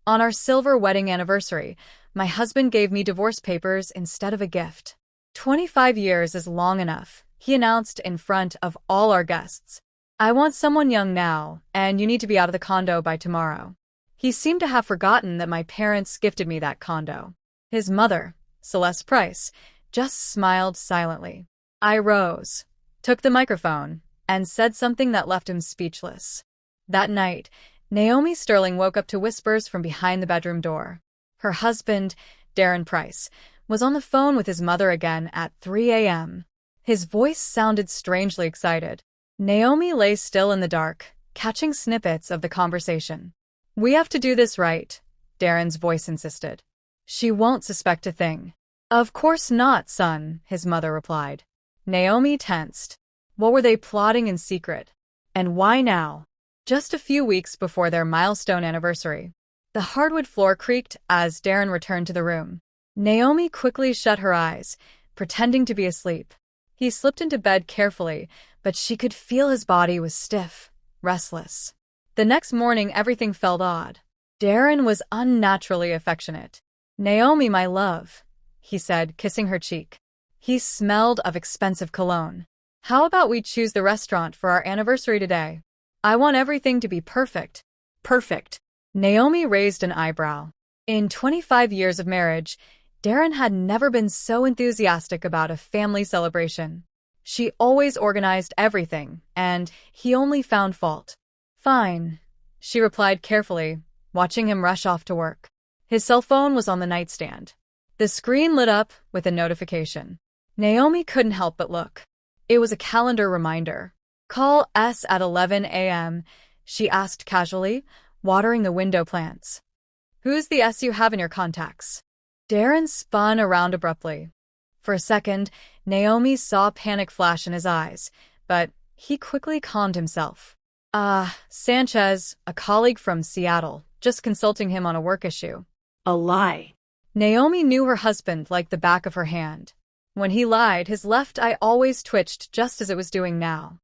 On our silver wedding anniversary, my husband gave me divorce papers instead of a gift. 25 years is long enough, he announced in front of all our guests. I want someone young now, and you need to be out of the condo by tomorrow. He seemed to have forgotten that my parents gifted me that condo. His mother, Celeste Price, just smiled silently. I rose, took the microphone, and said something that left him speechless. That night, Naomi Sterling woke up to whispers from behind the bedroom door. Her husband, Darren Price, was on the phone with his mother again at 3 a.m. His voice sounded strangely excited. Naomi lay still in the dark, catching snippets of the conversation. We have to do this right, Darren's voice insisted. She won't suspect a thing. Of course not, son, his mother replied. Naomi tensed. What were they plotting in secret? And why now? Just a few weeks before their milestone anniversary. The hardwood floor creaked as Darren returned to the room. Naomi quickly shut her eyes, pretending to be asleep. He slipped into bed carefully, but she could feel his body was stiff, restless. The next morning, everything felt odd. Darren was unnaturally affectionate. Naomi, my love, he said, kissing her cheek. He smelled of expensive cologne. How about we choose the restaurant for our anniversary today? I want everything to be perfect. Perfect. Naomi raised an eyebrow. In 25 years of marriage, Darren had never been so enthusiastic about a family celebration. She always organized everything, and he only found fault. Fine, she replied carefully, watching him rush off to work. His cell phone was on the nightstand. The screen lit up with a notification. Naomi couldn't help but look. It was a calendar reminder. Call S at 11 a.m., she asked casually, watering the window plants. Who's the S you have in your contacts? Darren spun around abruptly. For a second, Naomi saw panic flash in his eyes, but he quickly calmed himself. Sanchez, a colleague from Seattle, just consulting him on a work issue. A lie. Naomi knew her husband like the back of her hand. When he lied, his left eye always twitched just as it was doing now.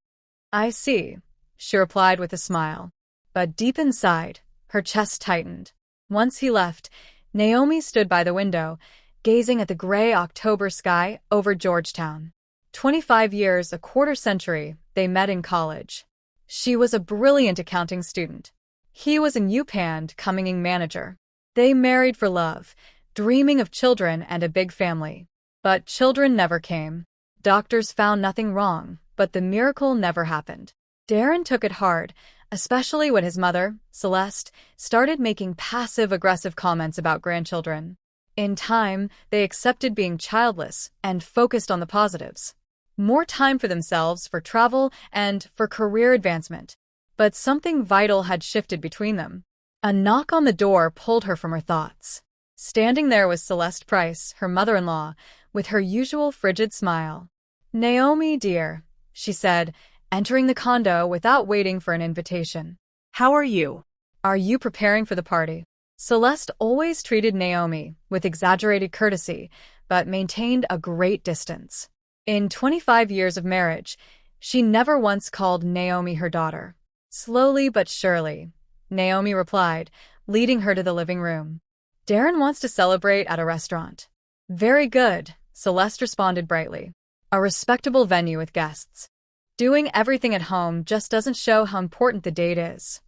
I see, she replied with a smile. But deep inside, her chest tightened. Once he left, Naomi stood by the window, gazing at the gray October sky over Georgetown. 25 years, a quarter century, they met in college. She was a brilliant accounting student. He was an UPenn coming manager. They married for love, dreaming of children and a big family. But children never came. Doctors found nothing wrong, but the miracle never happened. Darren took it hard, especially when his mother, Celeste, started making passive-aggressive comments about grandchildren. In time, they accepted being childless and focused on the positives. More time for themselves, for travel, and for career advancement. But something vital had shifted between them. A knock on the door pulled her from her thoughts. Standing there was Celeste Price, her mother-in-law, with her usual frigid smile. Naomi, dear, she said, entering the condo without waiting for an invitation. How are you? Are you preparing for the party? Celeste always treated Naomi with exaggerated courtesy, but maintained a great distance. In 25 years of marriage, she never once called Naomi her daughter. Slowly but surely, Naomi replied, leading her to the living room. Darren wants to celebrate at a restaurant. Very good, Celeste responded brightly. A respectable venue with guests. Doing everything at home just doesn't show how important the date is.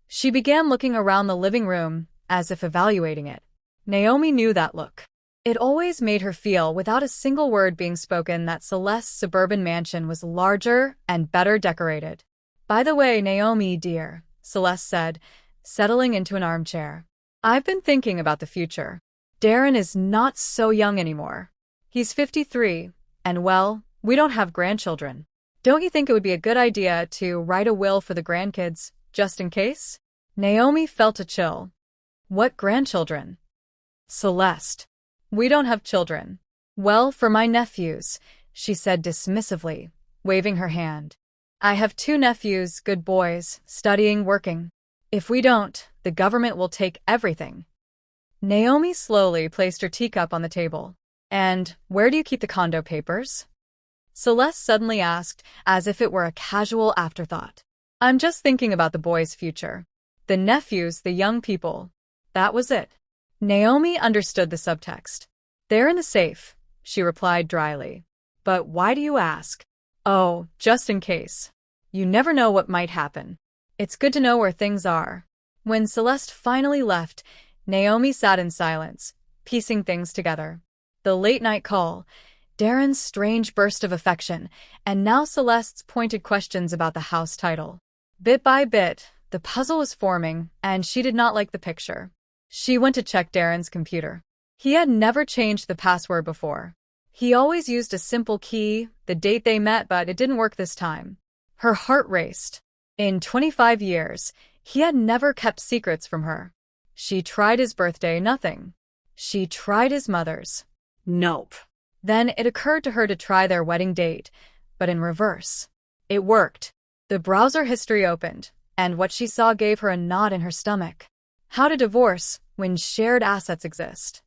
She began looking around the living room, as if evaluating it. Naomi knew that look. It always made her feel, without a single word being spoken, that Celeste's suburban mansion was larger and better decorated. By the way, Naomi, dear, Celeste said, settling into an armchair. I've been thinking about the future. Darren is not so young anymore. He's 53, and well, we don't have grandchildren. Don't you think it would be a good idea to write a will for the grandkids, just in case? Naomi felt a chill. What grandchildren? Celeste. We don't have children. Well, for my nephews, she said dismissively, waving her hand. I have 2 nephews, good boys, studying, working. If we don't, the government will take everything. Naomi slowly placed her teacup on the table. And where do you keep the condo papers? Celeste suddenly asked, as if it were a casual afterthought. I'm just thinking about the boys' future. The nephews, the young people. That was it. Naomi understood the subtext. They're in the safe, she replied dryly. But why do you ask? Oh, just in case. You never know what might happen. It's good to know where things are. When Celeste finally left, Naomi sat in silence, piecing things together. The late-night call, Darren's strange burst of affection, and now Celeste's pointed questions about the house title. Bit by bit, the puzzle was forming, and she did not like the picture. She went to check Darren's computer. He had never changed the password before. He always used a simple key, the date they met, but it didn't work this time. Her heart raced. In 25 years, he had never kept secrets from her. She tried his birthday, nothing. She tried his mother's. Nope. Then it occurred to her to try their wedding date, but in reverse. It worked. The browser history opened, and what she saw gave her a knot in her stomach. How to divorce when shared assets exist.